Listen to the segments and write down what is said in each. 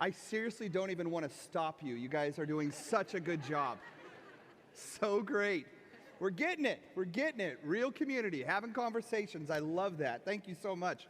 I seriously don't even want to stop you. You guys are doing such a good job. So great. We're getting it. We're getting it. Real community, having conversations. I love that. Thank you so much.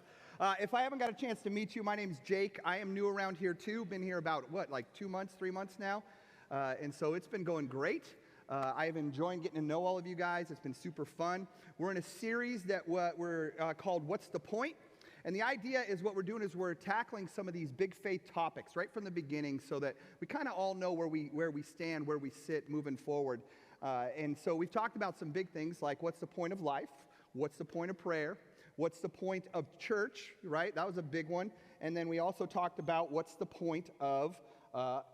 If I haven't got a chance to meet you, my name's Jake. I am new around here too. Been here about, like 2 months, 3 months now. And so it's been going great. I've enjoyed getting to know all of you guys. It's been super fun. We're in a series that we're called What's the Point? And the idea is what we're doing is we're tackling some of these big faith topics right from the beginning so that we kind of all know where we stand, where we sit moving forward. And so we've talked about some big things like what's the point of life? What's the point of prayer? What's the point of church, right? That was a big one. And then we also talked about what's the point of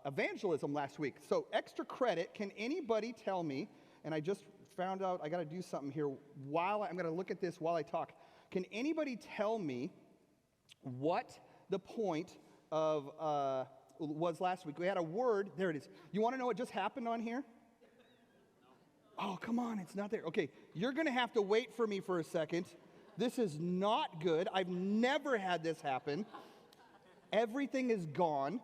evangelism last week. So extra credit, can anybody tell me, and I just found out I got to do something here while I'm going to look at this while I talk. Can anybody tell me what the point of was last week? We had a word. There it is. You want to know what just happened on here? Oh, come on. It's not there. Okay. You're going to have to wait for me for a second. This is not good. I've never had this happen. Everything is gone.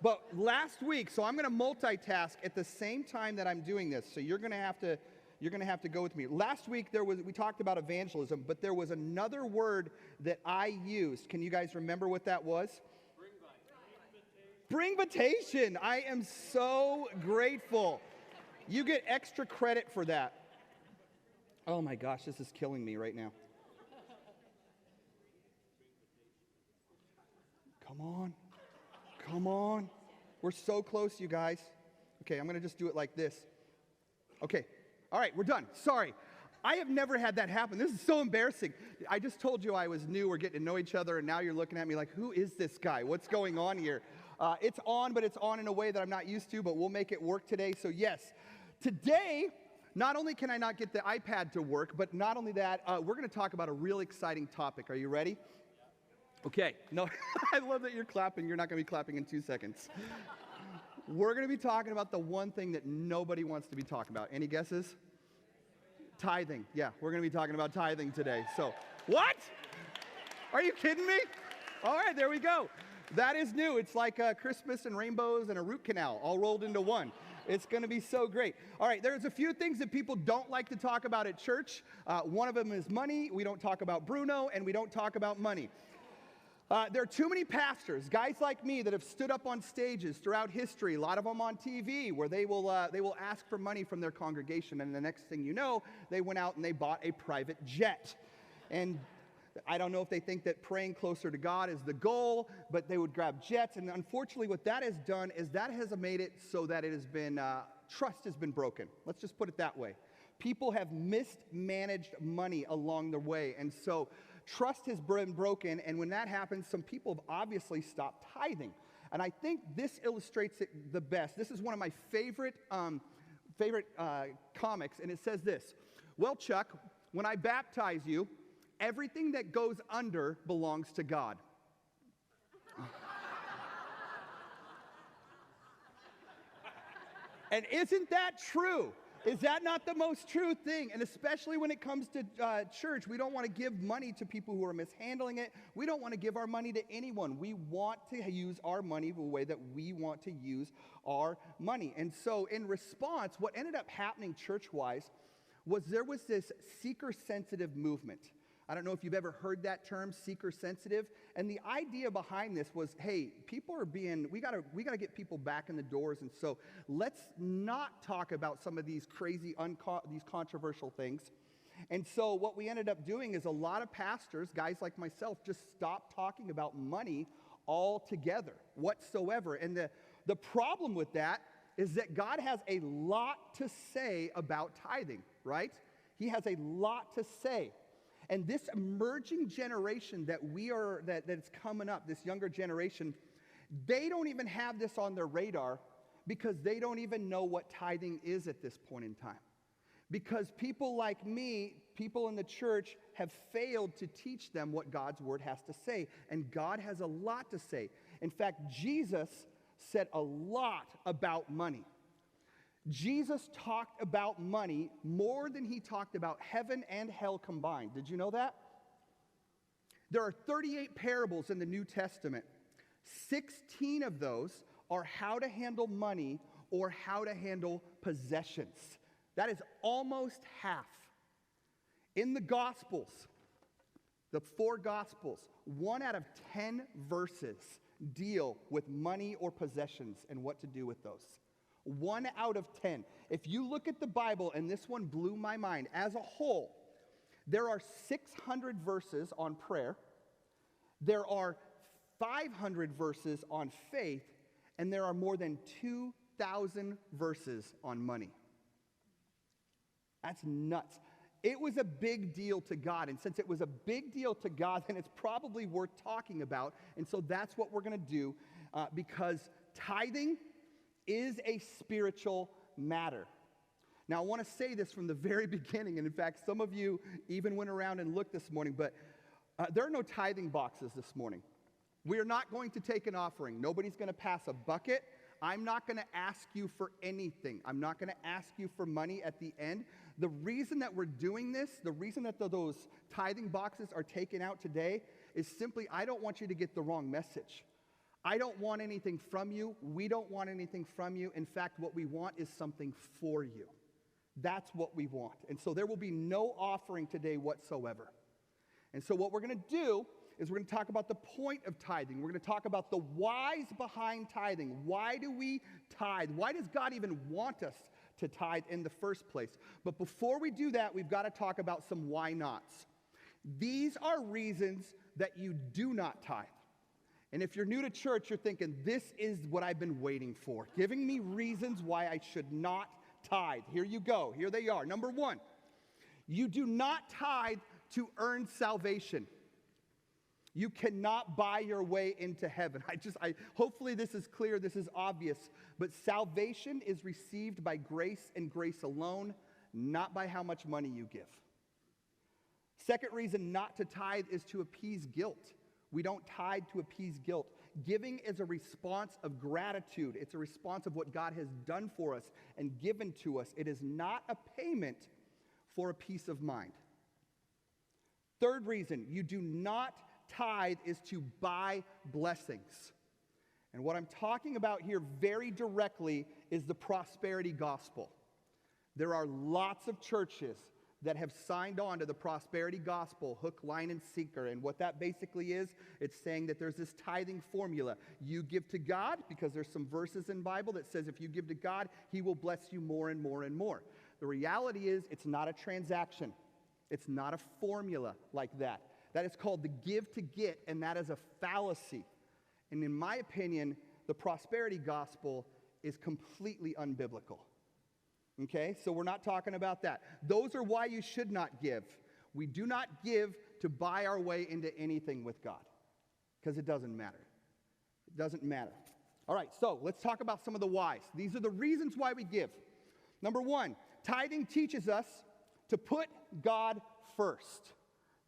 But last week, so I'm going to multitask at the same time that I'm doing this. So you're going to have to go with me. Last week we talked about evangelism, but there was another word that I used. Can you guys remember what that was? Bring-vitation. I am so grateful. You get extra credit for that. Oh my gosh, this is killing me right now. Come on. Come on. We're so close, you guys. Okay, I'm going to just do it like this. Okay. All right, we're done. Sorry. I have never had that happen. This is so embarrassing. I just told you I was new. We're getting to know each other, and now you're looking at me like, who is this guy? What's going on here? It's on, but it's on in a way that I'm not used to, but we'll make it work today. So yes, today, not only can I not get the iPad to work, but not only that, we're going to talk about a real exciting topic. Are you ready? Okay. No, I love that you're clapping. You're not going to be clapping in 2 seconds. We're going to be talking about the one thing that nobody wants to be talking about. Any guesses? Tithing. Yeah, we're going to be talking about tithing today. So, what? Are you kidding me? All right, there we go. That is new. It's like Christmas and rainbows and a root canal all rolled into one. It's going to be so great. All right, there's a few things that people don't like to talk about at church. One of them is money. We don't talk about Bruno, and we don't talk about money. There are too many pastors, guys like me, that have stood up on stages throughout history, a lot of them on TV, where they will ask for money from their congregation, and the next thing you know, they went out and they bought a private jet. And I don't know if they think that praying closer to God is the goal, but they would grab jets, and unfortunately what that has done is that has made it so that it has been, trust has been broken. Let's just put it that way. People have mismanaged money along the way, and so trust has been broken, and when that happens, some people have obviously stopped tithing. And I think this illustrates it the best. This is one of my favorite comics, and it says this: well, Chuck, when I baptize you, everything that goes under belongs to God. And isn't that true? Is that not the most true thing? And especially when it comes to church, we don't want to give money to people who are mishandling it. We don't want to give our money to anyone. We want to use our money the way that we want to use our money. And so in response, what ended up happening church-wise was there was this seeker-sensitive movement. I don't know if you've ever heard that term, seeker-sensitive. And the idea behind this was, hey, people are we gotta get people back in the doors. And so let's not talk about some of these crazy, these controversial things. And so what we ended up doing is a lot of pastors, guys like myself, just stopped talking about money altogether, whatsoever. And the problem with that is that God has a lot to say about tithing, right? He has a lot to say. And this emerging generation that's coming up, this younger generation, they don't even have this on their radar because they don't even know what tithing is at this point in time. Because people like me, people in the church, have failed to teach them what God's word has to say. And God has a lot to say. In fact, Jesus said a lot about money. Jesus talked about money more than he talked about heaven and hell combined. Did you know that? There are 38 parables in the New Testament. 16 of those are how to handle money or how to handle possessions. That is almost half. In the Gospels, the 4 Gospels, 1 out of 10 verses deal with money or possessions and what to do with those. 1 out of 10. If you look at the Bible, and this one blew my mind, as a whole, there are 600 verses on prayer, there are 500 verses on faith, and there are more than 2,000 verses on money. That's nuts. It was a big deal to God, and since it was a big deal to God, then it's probably worth talking about, and so that's what we're going to do, because tithing is a spiritual matter. Now, I want to say this from the very beginning, and in fact, some of you even went around and looked this morning, but there are no tithing boxes this morning. We are not going to take an offering. Nobody's going to pass a bucket. I'm not going to ask you for anything. I'm not going to ask you for money at the end. The reason that we're doing this, the reason that those tithing boxes are taken out today is simply I don't want you to get the wrong message. I don't want anything from you. We don't want anything from you. In fact, what we want is something for you. That's what we want. And so there will be no offering today whatsoever. And so what we're going to do is we're going to talk about the point of tithing. We're going to talk about the whys behind tithing. Why do we tithe? Why does God even want us to tithe in the first place? But before we do that, we've got to talk about some why nots. These are reasons that you do not tithe. And if you're new to church, you're thinking, this is what I've been waiting for, giving me reasons why I should not tithe. Here you go. Here they are. Number 1, you do not tithe to earn salvation. You cannot buy your way into heaven. Hopefully this is clear, this is obvious, but salvation is received by grace and grace alone, not by how much money you give. Second reason not to tithe is to appease guilt. We don't tithe to appease guilt. Giving is a response of gratitude. It's a response of what God has done for us and given to us. It is not a payment for a peace of mind. Third reason you do not tithe is to buy blessings. And what I'm talking about here very directly is the prosperity gospel. There are lots of churches that have signed on to the prosperity gospel, hook, line, and sinker. And what that basically is, it's saying that there's this tithing formula. You give to God, because there's some verses in the Bible that says if you give to God, He will bless you more and more and more. The reality is, it's not a transaction. It's not a formula like that. That is called the give to get, and that is a fallacy. And in my opinion, the prosperity gospel is completely unbiblical. Okay, so we're not talking about that. Those are why you should not give. We do not give to buy our way into anything with God, because it doesn't matter. It doesn't matter. All right, so let's talk about some of the whys. These are the reasons why we give. Number 1, tithing teaches us to put God first.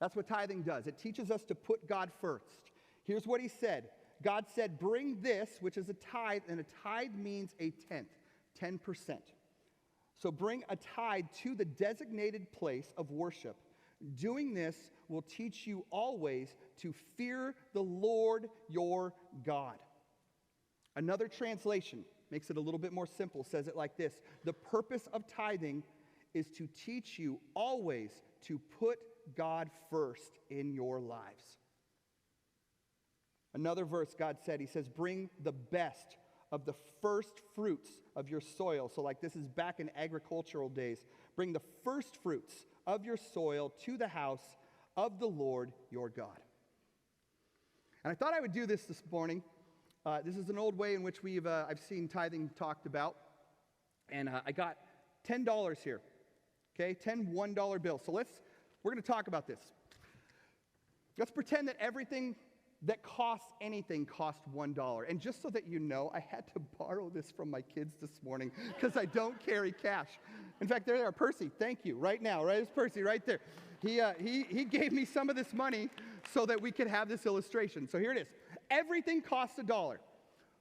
That's what tithing does. It teaches us to put God first. Here's what He said. God said, bring this, which is a tithe, and a tithe means a tenth, 10%. So bring a tithe to the designated place of worship. Doing this will teach you always to fear the Lord your God. Another translation makes it a little bit more simple, says it like this. The purpose of tithing is to teach you always to put God first in your lives. Another verse, God said, He says, bring the best of the first fruits of your soil. So like this is back in agricultural days. Bring the first fruits of your soil to the house of the Lord your God. And I thought I would do this morning. This is an old way in which I've seen tithing talked about. And I got $10 here. Okay, 10 $1 bills. So we're going to talk about this. Let's pretend that everything that costs anything costs $1. And just so that you know, I had to borrow this from my kids this morning because I don't carry cash. In fact, there they are. Percy, thank you. Right now, right? It's Percy right there. He gave me some of this money so that we could have this illustration. So here it is. Everything costs $1.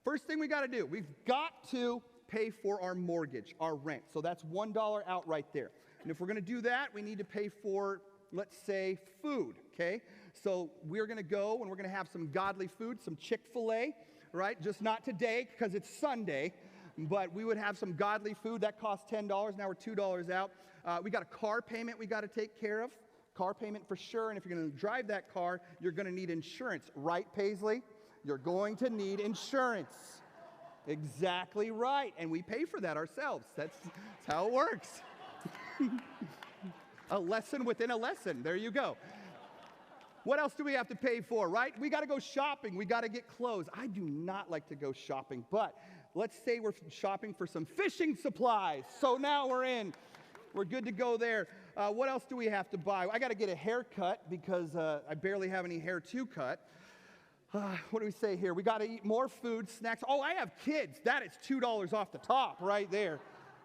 First thing we got to do, we've got to pay for our mortgage, our rent. So that's $1 out right there. And if we're going to do that, we need to pay for, let's say, food, okay? So we're going to go and we're going to have some godly food, some Chick-fil-A, right? Just not today because it's Sunday, but we would have some godly food. That costs $10. Now we're $2 out. We got a car payment we got to take care of. Car payment for sure. And if you're going to drive that car, you're going to need insurance. Right, Paisley? You're going to need insurance. Exactly right. And we pay for that ourselves. That's how it works. A lesson within a lesson. There you go. What else do we have to pay for, right? We got to go shopping. We got to get clothes. I do not like to go shopping, but let's say we're shopping for some fishing supplies. So now we're in. We're good to go there. What else do we have to buy? I got to get a haircut because I barely have any hair to cut. What do we say here? We got to eat more food, snacks. Oh, I have kids. That is $2 off the top right there.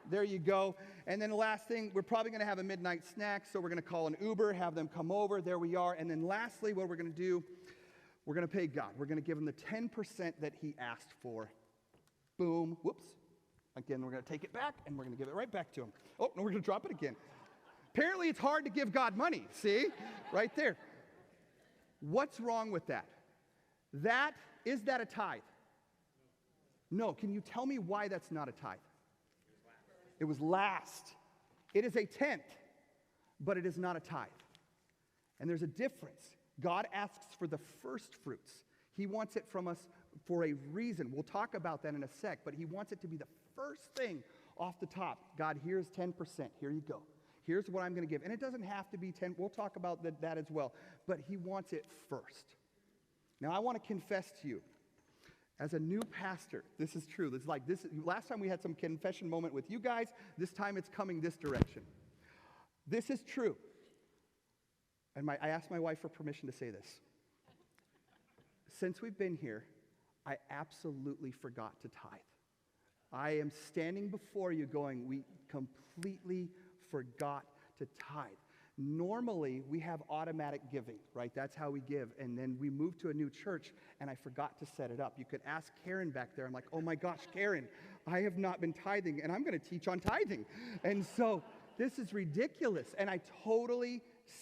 There you go. And then the last thing, we're probably going to have a midnight snack, so we're going to call an Uber, have them come over. There we are. And then lastly, what we're going to do, we're going to pay God. We're going to give him the 10% that he asked for. Boom. Whoops. Again, we're going to take it back, and we're going to give it right back to him. Oh, no, we're going to drop it again. Apparently, it's hard to give God money. See? Right there. What's wrong with that? Is that a tithe? No. Can you tell me why that's not a tithe? It was last. It is a tenth, but it is not a tithe. And there's a difference. God asks for the first fruits. He wants it from us for a reason. We'll talk about that in a sec, but he wants it to be the first thing off the top. God, here's 10%. Here you go. Here's what I'm going to give. And it doesn't have to be 10. We'll talk about that as well. But he wants it first. Now, I want to confess to you, as a new pastor, this is true. It's like this. Last time we had some confession moment with you guys. This time it's coming this direction. This is true. And I asked my wife for permission to say this. Since we've been here, I absolutely forgot to tithe. I am standing before you going, we completely forgot to tithe. Normally, we have automatic giving, right? That's how we give. And then we moved to a new church, and I forgot to set it up. You could ask Karen back there. I'm like, oh my gosh, Karen, I have not been tithing, and I'm going to teach on tithing. And so this is ridiculous. And I totally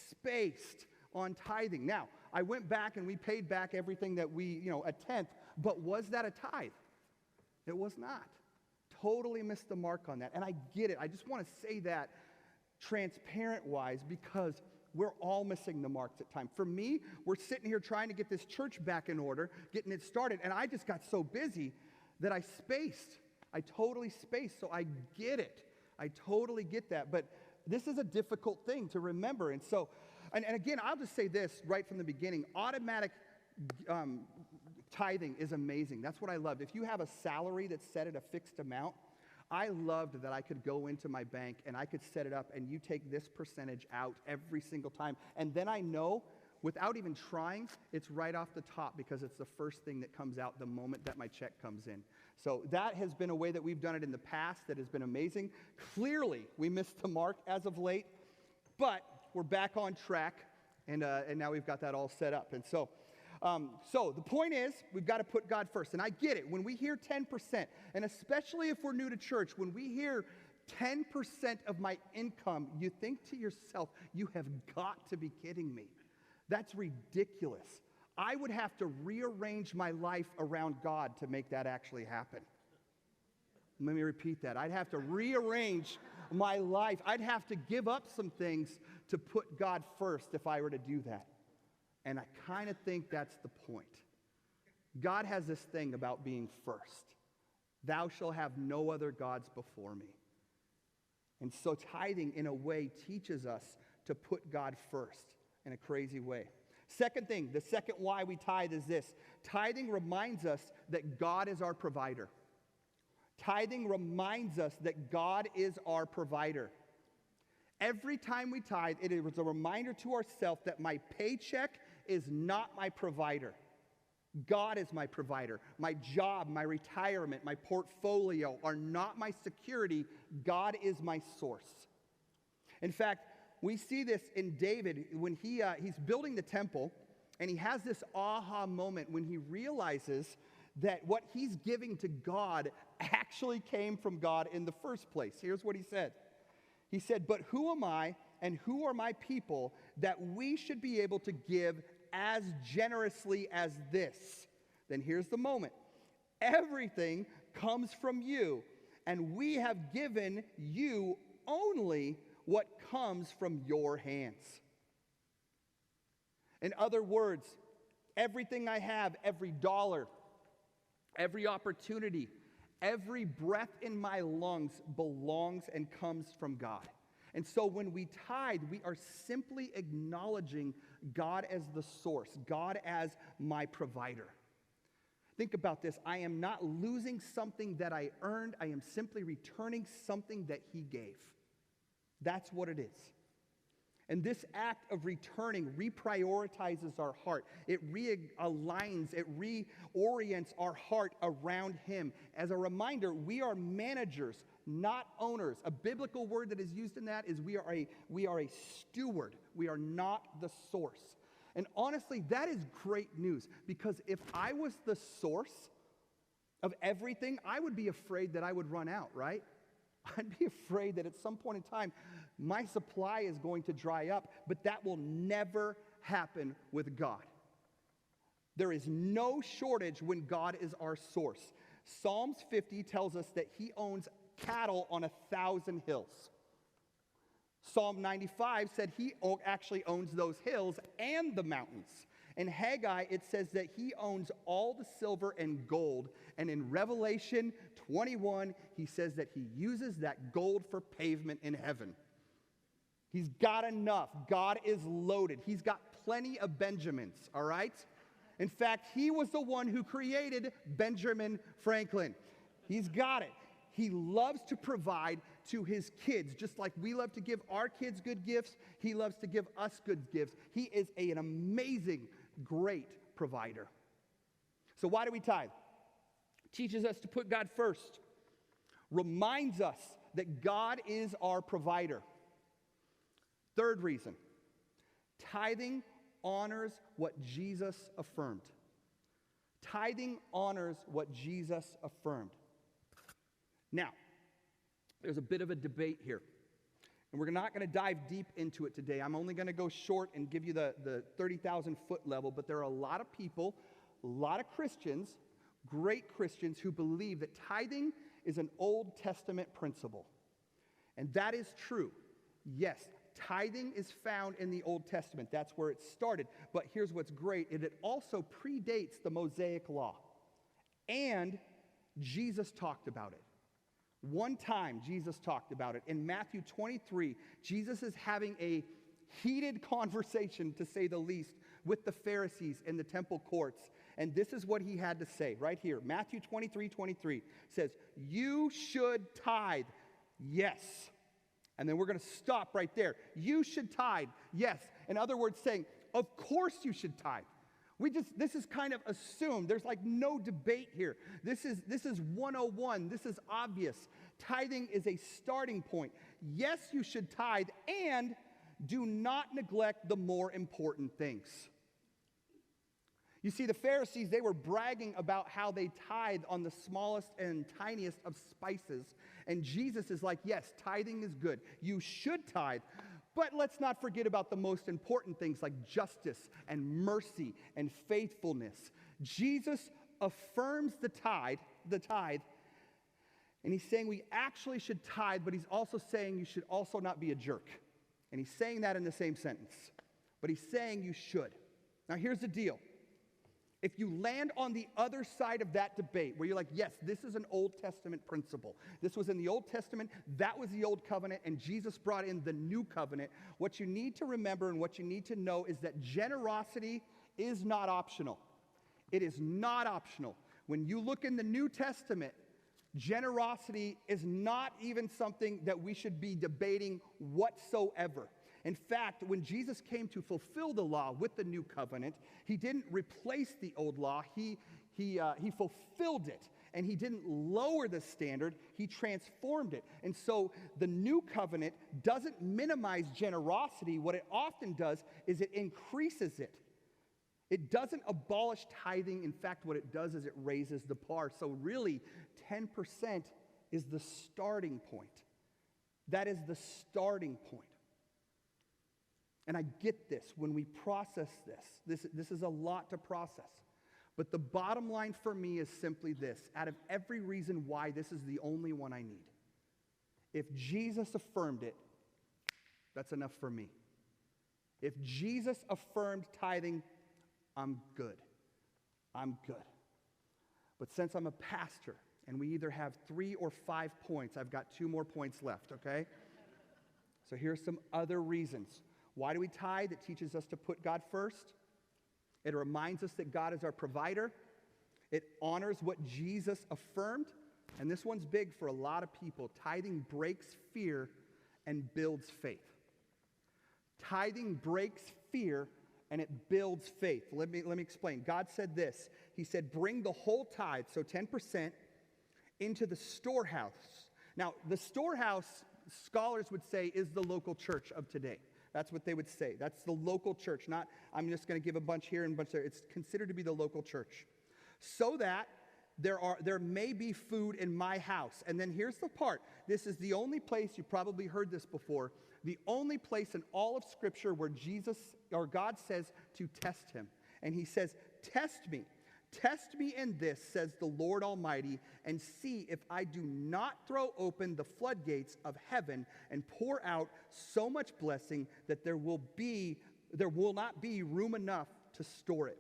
spaced on tithing. Now, I went back, and we paid back everything that we, a tenth. But was that a tithe? It was not. Totally missed the mark on that. And I get it. I just want to say that transparent-wise, because we're all missing the marks at times. For me, we're sitting here trying to get this church back in order, getting it started, and I just got so busy that I spaced. I totally spaced, so I get it. I totally get that, but this is a difficult thing to remember, and so, and again, I'll just say this right from the beginning, automatic tithing is amazing. That's what I loved. If you have a salary that's set at a fixed amount, I loved that I could go into my bank and I could set it up and you take this percentage out every single time. And then I know, without even trying, it's right off the top because it's the first thing that comes out the moment that my check comes in. So that has been a way that we've done it in the past that has been amazing. Clearly, we missed the mark as of late, but we're back on track and now we've got that all set up. And so the point is, we've got to put God first. And I get it. When we hear 10%, and especially if we're new to church, when we hear 10% of my income, you think to yourself, you have got to be kidding me. That's ridiculous. I would have to rearrange my life around God to make that actually happen. Let me repeat that. I'd have to rearrange my life. I'd have to give up some things to put God first if I were to do that. And I kind of think that's the point. God has this thing about being first. Thou shalt have no other gods before me. And so tithing, in a way, teaches us to put God first in a crazy way. Second thing, the second why we tithe is this. Tithing reminds us that God is our provider. Tithing reminds us that God is our provider. Every time we tithe, it is a reminder to ourselves that my paycheck is not my provider. God is my provider. My job, my retirement, my portfolio are not my security. God is my source. In fact, we see this in David when he's building the temple, and he has this aha moment when he realizes that what he's giving to God actually came from God in the first place. Here's what he said. He said, "But who am I and who are my people that we should be able to give as generously as this, then here's the moment. Everything comes from you, and we have given you only what comes from your hands. In other words, everything I have, every dollar, every opportunity, every breath in my lungs belongs and comes from God. And so when we tithe, we are simply acknowledging God as the source, God as my provider. Think about this. I am not losing something that I earned. I am simply returning something that He gave. That's what it is. And this act of returning reprioritizes our heart. It realigns, it reorients our heart around Him. As a reminder, we are managers, not owners. A biblical word that is used in that is we are a steward. We are not the source. And honestly, that is great news, because if I was the source of everything, I would be afraid that I would run out, right? I'd be afraid that at some point in time, my supply is going to dry up, but that will never happen with God. There is no shortage when God is our source. Psalms 50 tells us that He owns cattle on 1,000 hills. Psalm 95 said He actually owns those hills and the mountains. In Haggai, it says that He owns all the silver and gold. And in Revelation 21, He says that He uses that gold for pavement in heaven. He's got enough. God is loaded. He's got plenty of Benjamins, all right? In fact, He was the one who created Benjamin Franklin. He's got it. He loves to provide to His kids. Just like we love to give our kids good gifts, He loves to give us good gifts. He is an amazing, great provider. So why do we tithe? Teaches us to put God first. Reminds us that God is our provider. Third reason, tithing honors what Jesus affirmed. Tithing honors what Jesus affirmed. Now, there's a bit of a debate here, and we're not going to dive deep into it today. I'm only going to go short and give you the 30,000-foot level, but there are a lot of people, a lot of Christians, great Christians, who believe that tithing is an Old Testament principle. And that is true. Yes, tithing is found in the Old Testament. That's where it started. But here's what's great. It also predates the Mosaic Law. And Jesus talked about it. One time, Jesus talked about it. In Matthew 23, Jesus is having a heated conversation, to say the least, with the Pharisees in the temple courts. And this is what He had to say right here. Matthew 23:23 says, "You should tithe, yes." And then we're going to stop right there. You should tithe, yes. In other words, saying, of course you should tithe. This is kind of assumed. There's like no debate here. This is 101. This is obvious. Tithing is a starting point. Yes, you should tithe, and do not neglect the more important things. You see, the Pharisees, they were bragging about how they tithe on the smallest and tiniest of spices. And Jesus is like, yes, tithing is good. You should tithe. But let's not forget about the most important things like justice and mercy and faithfulness. Jesus affirms the tithe, and He's saying we actually should tithe, but He's also saying you should also not be a jerk. And He's saying that in the same sentence. But He's saying you should. Now here's the deal. If you land on the other side of that debate, where you're like, yes, this is an Old Testament principle. This was in the Old Testament, that was the Old Covenant, and Jesus brought in the New Covenant. What you need to remember and what you need to know is that generosity is not optional. It is not optional. When you look in the New Testament, generosity is not even something that we should be debating whatsoever. In fact, when Jesus came to fulfill the law with the new covenant, He didn't replace the old law. He fulfilled it. And He didn't lower the standard. He transformed it. And so the new covenant doesn't minimize generosity. What it often does is it increases it. It doesn't abolish tithing. In fact, what it does is it raises the bar. So really, 10% is the starting point. That is the starting point. And I get this when we process this is a lot to process. But the bottom line for me is simply this. Out of every reason why this is the only one I need, if Jesus affirmed it, that's enough for me. If Jesus affirmed tithing, I'm good. I'm good. But since I'm a pastor, and we either have 3 or 5 points, I've got 2 more points left, okay? So here's some other reasons. Why do we tithe? It teaches us to put God first. It reminds us that God is our provider. It honors what Jesus affirmed. And this one's big for a lot of people. Tithing breaks fear and builds faith. Tithing breaks fear and it builds faith. Let me explain. God said this. He said, bring the whole tithe, so 10%, into the storehouse. Now, the storehouse, scholars would say, is the local church of today. That's what they would say. That's the local church. Not, I'm just going to give a bunch here and a bunch there. It's considered to be the local church. So that there may be food in my house. And then here's the part. This is the only place, you probably heard this before, the only place in all of Scripture where Jesus or God says to test him. And he says, test me. Test me in this, says the Lord Almighty, and see if I do not throw open the floodgates of heaven and pour out so much blessing that there will not be room enough to store it.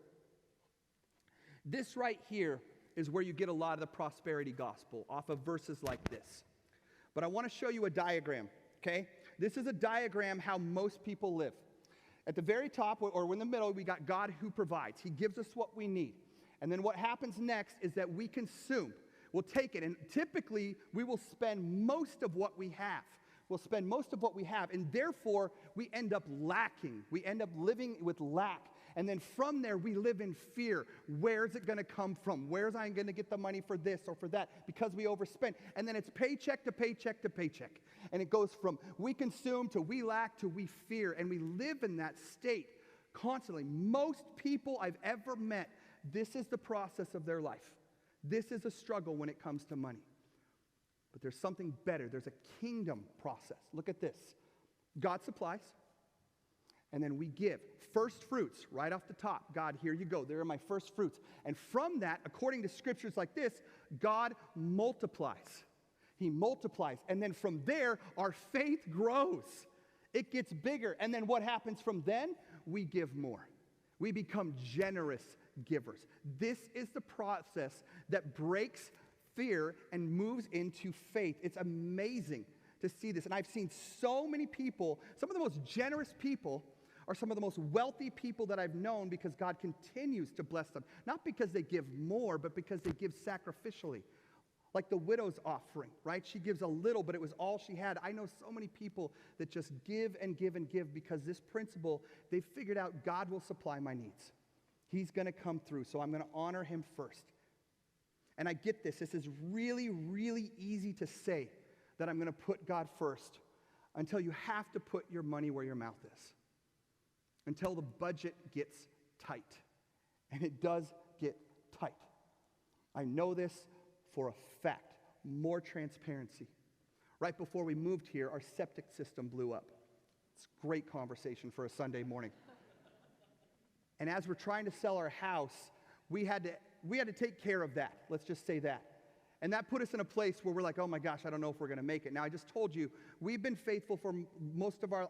This right here is where you get a lot of the prosperity gospel, off of verses like this. But I want to show you a diagram, okay? This is a diagram how most people live. At the very top, or in the middle, we got God who provides. He gives us what we need. And then what happens next is that we consume. We'll take it, and typically, we will spend most of what we have. We'll spend most of what we have, and therefore, we end up lacking. We end up living with lack. And then from there, we live in fear. Where's it going to come from? Where's I going to get the money for this or for that? Because we overspend. And then it's paycheck to paycheck to paycheck. And it goes from we consume to we lack to we fear. And we live in that state constantly. Most people I've ever met, this is the process of their life. This is a struggle when it comes to money. But there's something better. There's a kingdom process. Look at this. God supplies. And then we give first fruits right off the top. God, here you go. There are my first fruits. And from that, according to scriptures like this, God multiplies. He multiplies. And then from there, our faith grows. It gets bigger. And then what happens from then? We give more. We become generous givers. This is the process that breaks fear and moves into faith. It's amazing to see this. And I've seen so many people, some of the most generous people are some of the most wealthy people that I've known because God continues to bless them. Not because they give more, but because they give sacrificially. Like the widow's offering, right? She gives a little, but it was all she had. I know so many people that just give and give and give because this principle, they've figured out God will supply my needs. He's going to come through, so I'm going to honor him first. And I get this. This is really, really easy to say that I'm going to put God first until you have to put your money where your mouth is. Until the budget gets tight. And it does get tight. I know this for a fact. More transparency. Right before we moved here, our septic system blew up. It's a great conversation for a Sunday morning. And as we're trying to sell our house, we had to take care of that. Let's just say that. And that put us in a place where we're like, oh my gosh, I don't know if we're going to make it. Now, I just told you, we've been faithful for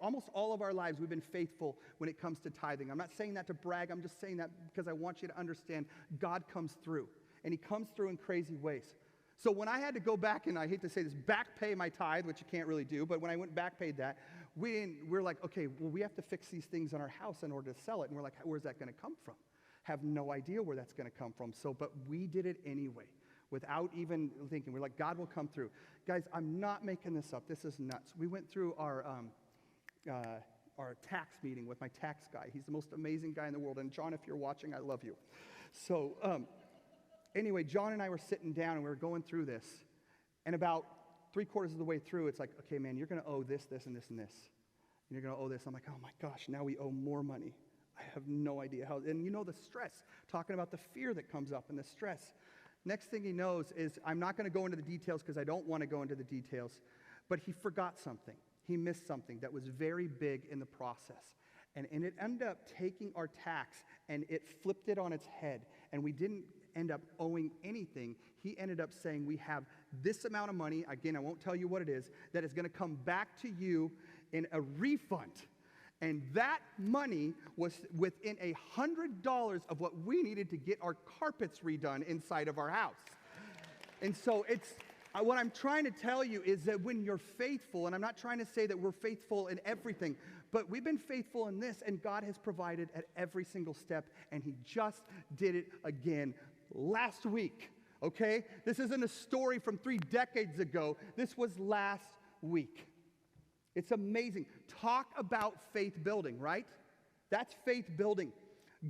almost all of our lives, we've been faithful when it comes to tithing. I'm not saying that to brag. I'm just saying that because I want you to understand God comes through. And he comes through in crazy ways. So when I had to go back, and I hate to say this, back pay my tithe, which you can't really do, but when I went back paid that, we're like, okay, well, we have to fix these things in our house in order to sell it. And we're like, where's that going to come from? Have no idea where that's going to come from. So, but we did it anyway. Without even thinking. We're like, God will come through. Guys, I'm not making this up. This is nuts. We went through our tax meeting with my tax guy. He's the most amazing guy in the world. And John, if you're watching, I love you. So anyway, John and I were sitting down and we were going through this. And about 3/4 of the way through, it's like, okay, man, you're going to owe this, this, and this, and this. And you're going to owe this. I'm like, oh my gosh, now we owe more money. I have no idea how. And you know the stress, talking about the fear that comes up and the stress. Next thing he knows is, I'm not going to go into the details because I don't want to go into the details, but he forgot something. He missed something that was very big in the process. And it ended up taking our tax and it flipped it on its head. And we didn't end up owing anything. He ended up saying, we have this amount of money, again, I won't tell you what it is, that is going to come back to you in a refund. And that money was within $100 of what we needed to get our carpets redone inside of our house. And so what I'm trying to tell you is that when you're faithful, and I'm not trying to say that we're faithful in everything, but we've been faithful in this, and God has provided at every single step, and he just did it again last week, okay? This isn't a story from 3 decades ago. This was last week. It's amazing. Talk about faith building, right? That's faith building.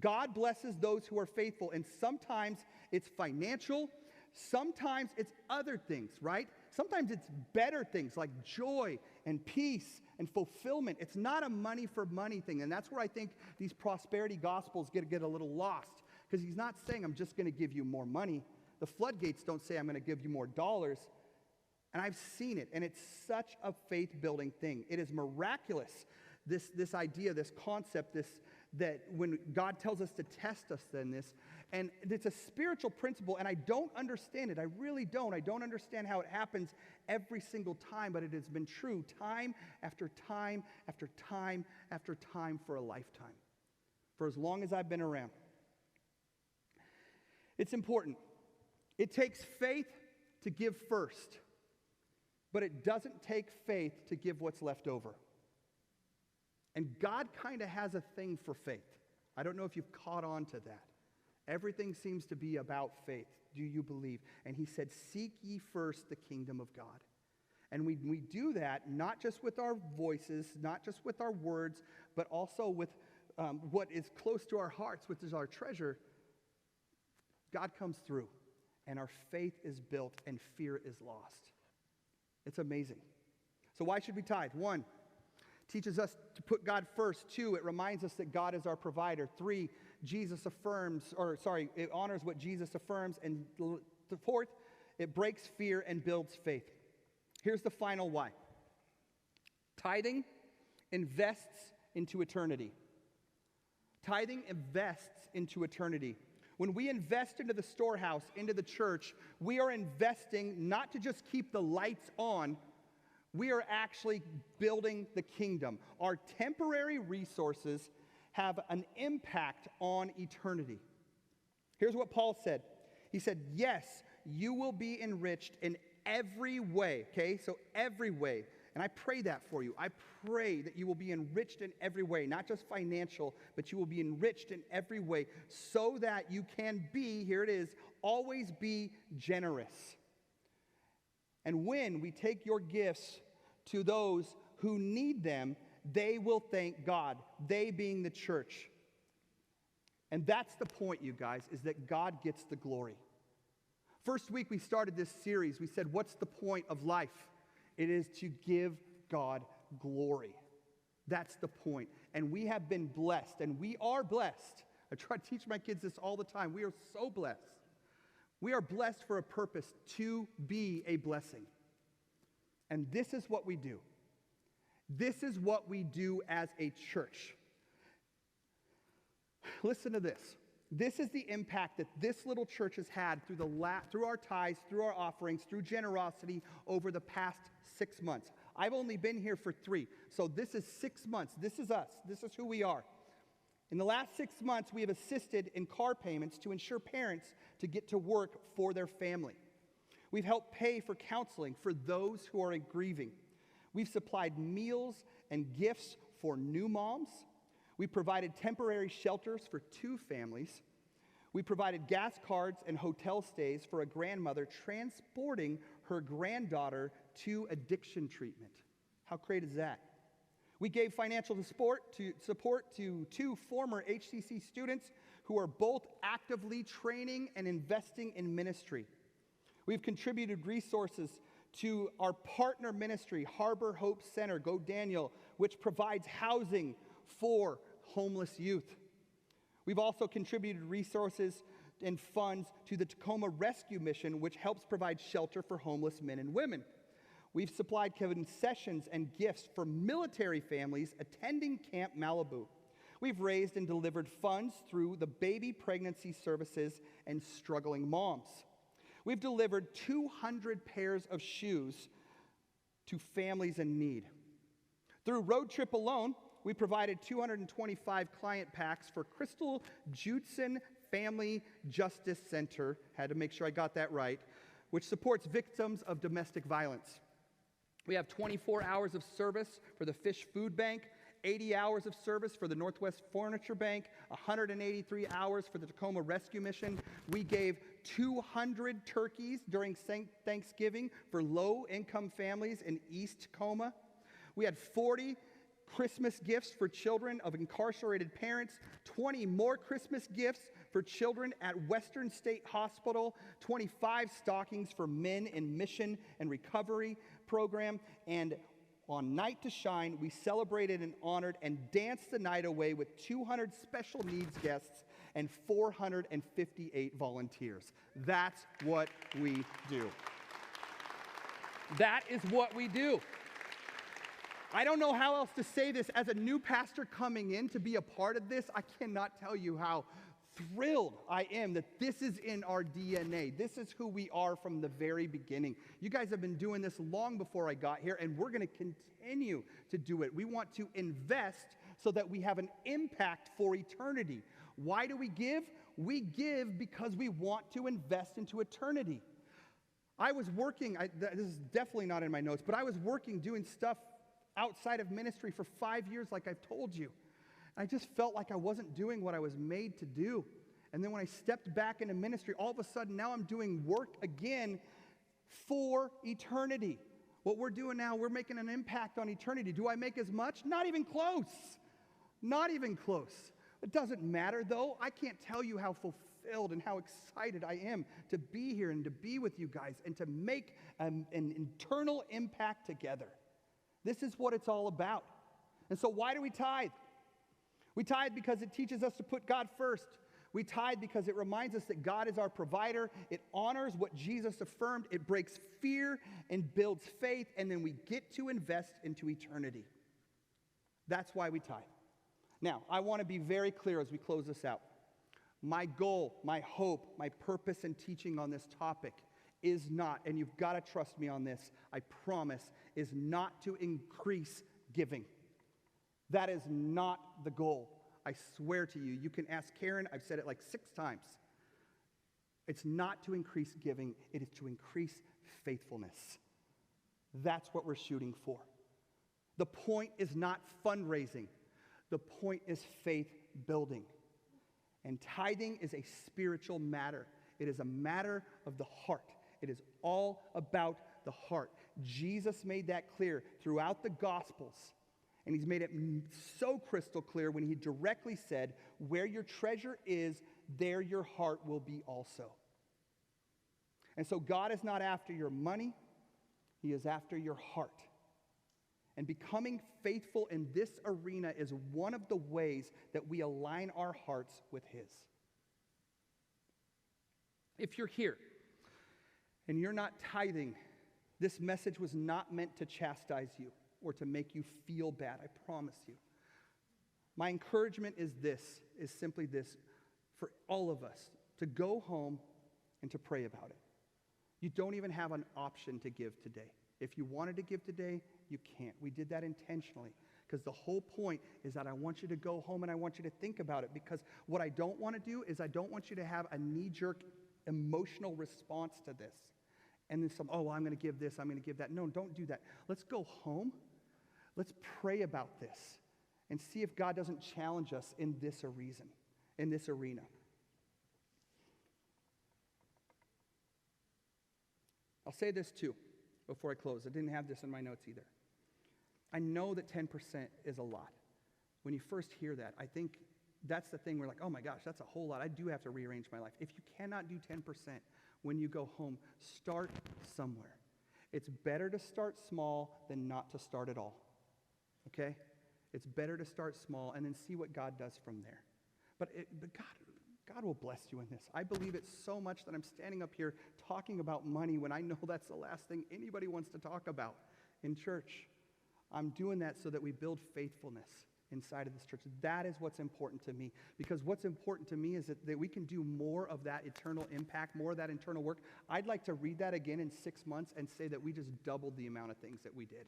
God blesses those who are faithful, and sometimes it's financial, sometimes it's other things, right? Sometimes it's better things like joy and peace and fulfillment. It's not a money for money thing, and that's where I think these prosperity gospels get a little lost, because he's not saying, I'm just going to give you more money. The floodgates don't say, I'm going to give you more dollars. And I've seen it, and it's such a faith-building thing. It is miraculous, this idea, this concept, that when God tells us to test us in this, and it's a spiritual principle, and I don't understand it. I really don't. I don't understand how it happens every single time, but it has been true time after time after time after time for a lifetime, for as long as I've been around. It's important. It takes faith to give first. But it doesn't take faith to give what's left over. And God kind of has a thing for faith. I don't know if you've caught on to that. Everything seems to be about faith. Do you believe? And he said, seek ye first the kingdom of God. And we do that not just with our voices, not just with our words, but also with what is close to our hearts, which is our treasure. God comes through, and our faith is built, and fear is lost. It's amazing. So why should we tithe? 1, teaches us to put God first. 2, it reminds us that God is our provider. 3, it honors what Jesus affirms. And 4th, it breaks fear and builds faith. Here's the final why. Tithing invests into eternity. Tithing invests into eternity. When we invest into the storehouse, into the church, we are investing not to just keep the lights on, we are actually building the kingdom. Our temporary resources have an impact on eternity. Here's what Paul said. He said, yes, you will be enriched in every way, okay? So every way. And I pray that for you. I pray that you will be enriched in every way, not just financial, but you will be enriched in every way so that you can be, here it is, always be generous. And when we take your gifts to those who need them, they will thank God, they being the church. And that's the point, you guys, is that God gets the glory. First week we started this series, we said, what's the point of life? It is to give God glory. That's the point. And we have been blessed, and we are blessed. I try to teach my kids this all the time. We are so blessed. We are blessed for a purpose, to be a blessing. And this is what we do. This is what we do as a church. Listen to this. This is the impact that this little church has had through our tithes, through our offerings, through generosity over the past 6 months. I've only been here for 3, so this is 6 months. This is us. This is who we are. In the last 6 months, we have assisted in car payments to ensure parents to get to work for their family. We've helped pay for counseling for those who are grieving. We've supplied meals and gifts for new moms. We provided temporary shelters for 2 families. We provided gas cards and hotel stays for a grandmother transporting her granddaughter to addiction treatment. How great is that? We gave financial support to 2 former HCC students who are both actively training and investing in ministry. We've contributed resources to our partner ministry, Harbor Hope Center, Go Daniel, which provides housing for homeless youth. We've also contributed resources and funds to the Tacoma Rescue Mission, which helps provide shelter for homeless men and women. We've supplied concessions and gifts for military families attending Camp Malibu. We've raised and delivered funds through the baby pregnancy services and struggling moms. We've delivered 200 pairs of shoes to families in need. Through Road Trip alone, we provided 225 client packs for Crystal Judson Family Justice Center, had to make sure I got that right, which supports victims of domestic violence. We have 24 hours of service for the Fish Food Bank, 80 hours of service for the Northwest Furniture Bank, 183 hours for the Tacoma Rescue Mission. We gave 200 turkeys during Thanksgiving for low-income families in East Tacoma. We had 40 Christmas gifts for children of incarcerated parents, 20 more Christmas gifts for children at Western State Hospital, 25 stockings for men in mission and recovery program, and on Night to Shine, we celebrated and honored and danced the night away with 200 special needs guests and 458 volunteers. That's what we do. That is what we do. I don't know how else to say this. As a new pastor coming in to be a part of this, I cannot tell you how thrilled I am that this is in our DNA. This is who we are from the very beginning. You guys have been doing this long before I got here, and we're going to continue to do it. We want to invest so that we have an impact for eternity. Why do we give? We give because we want to invest into eternity. I was working, this is definitely not in my notes, but I was working doing stuff outside of ministry for 5 years, like I've told you. I just felt like I wasn't doing what I was made to do. And then when I stepped back into ministry, all of a sudden now I'm doing work again for eternity. What we're doing now, we're making an impact on eternity. Do I make as much? Not even close. Not even close. It doesn't matter though. I can't tell you how fulfilled and how excited I am to be here and to be with you guys and to make an eternal impact together. This is what it's all about. And so why do we tithe? We tithe because it teaches us to put God first. We tithe because it reminds us that God is our provider. It honors what Jesus affirmed. It breaks fear and builds faith. And then we get to invest into eternity. That's why we tithe. Now, I want to be very clear as we close this out. My goal, my hope, my purpose in teaching on this topic is not, and you've got to trust me on this, I promise, is not to increase giving. That is not the goal. I swear to you. You can ask Karen. I've said it like 6 times. It's not to increase giving. It is to increase faithfulness. That's what we're shooting for. The point is not fundraising. The point is faith building. And tithing is a spiritual matter. It is a matter of the heart. It is all about the heart. Jesus made that clear throughout the Gospels. And he's made it so crystal clear when he directly said, where your treasure is, there your heart will be also. And so God is not after your money. He is after your heart. And becoming faithful in this arena is one of the ways that we align our hearts with his. If you're here and you're not tithing, this message was not meant to chastise you or to make you feel bad, I promise you. My encouragement is simply this, for all of us, to go home and to pray about it. You don't even have an option to give today. If you wanted to give today, you can't. We did that intentionally because the whole point is that I want you to go home and I want you to think about it, because what I don't want to do is I don't want you to have a knee-jerk emotional response to this. And then I'm going to give this, I'm going to give that. No, don't do that. Let's go home. Let's pray about this and see if God doesn't challenge us in this arena. I'll say this too before I close. I didn't have this in my notes either. I know that 10% is a lot. When you first hear that, I think that's the thing. We're like, oh my gosh, that's a whole lot. I do have to rearrange my life. If you cannot do 10% when you go home, start somewhere. It's better to start small than not to start at all. Okay? It's better to start small and then see what God does from there. But God will bless you in this. I believe it so much that I'm standing up here talking about money when I know that's the last thing anybody wants to talk about in church. I'm doing that so that we build faithfulness inside of this church. That is what's important to me. Because what's important to me is that we can do more of that eternal impact, more of that internal work. I'd like to read that again in 6 months and say that we just doubled the amount of things that we did.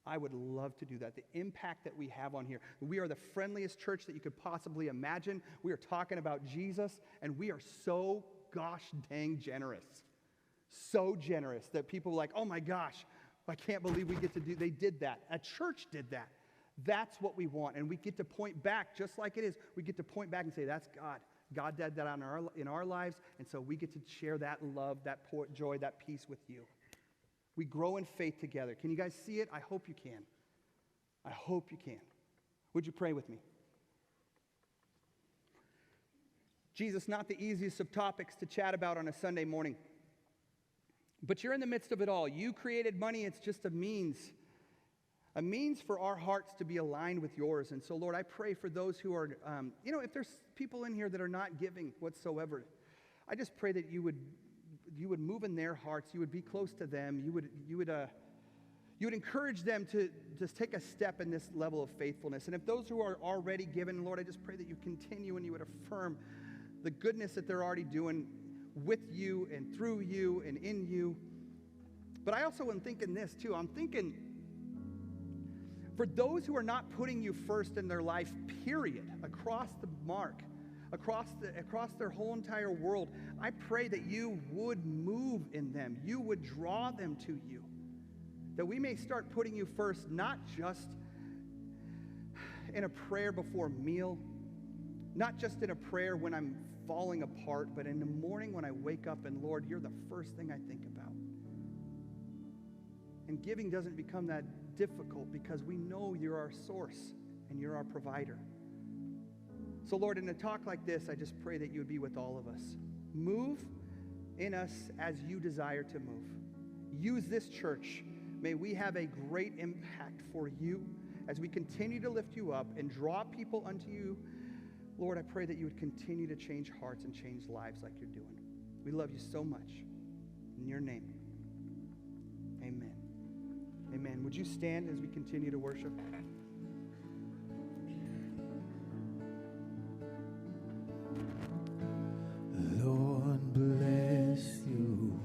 I would love to do that. The impact that we have on here. We are the friendliest church that you could possibly imagine. We are talking about Jesus, and we are so gosh dang generous. So generous that people are like, oh my gosh, I can't believe they did that. A church did that. That's what we want. And we get to point back, just like it is, we get to point back and say, that's God. God did that in our lives, and so we get to share that love, that joy, that peace with you. We grow in faith together. Can you guys see it? I hope you can. I hope you can. Would you pray with me? Jesus, not the easiest of topics to chat about on a Sunday morning, but you're in the midst of it all. You created money. It's just a means for our hearts to be aligned with yours. And so, Lord, I pray for those who are, if there's people in here that are not giving whatsoever, I just pray that you would move in their hearts. You would be close to them. You would encourage them to just take a step in this level of faithfulness. And if those who are already given, Lord, I just pray that you continue and you would affirm the goodness that they're already doing with you and through you and in you. But I also am thinking this too. I'm thinking for those who are not putting you first in their life, period, across the mark, across their whole entire world, I pray that you would move in them. You would draw them to you. That we may start putting you first, not just in a prayer before a meal, not just in a prayer when I'm falling apart, but in the morning when I wake up and, Lord, you're the first thing I think about. And giving doesn't become that difficult because we know you're our source and you're our provider. So, Lord, in a talk like this, I just pray that you would be with all of us. Move in us as you desire to move. Use this church. May we have a great impact for you as we continue to lift you up and draw people unto you. Lord, I pray that you would continue to change hearts and change lives like you're doing. We love you so much. In your name, amen. Amen. Would you stand as we continue to worship? Lord bless you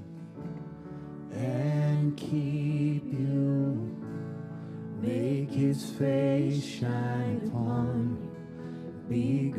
and keep you. Make his face shine upon you. Be great.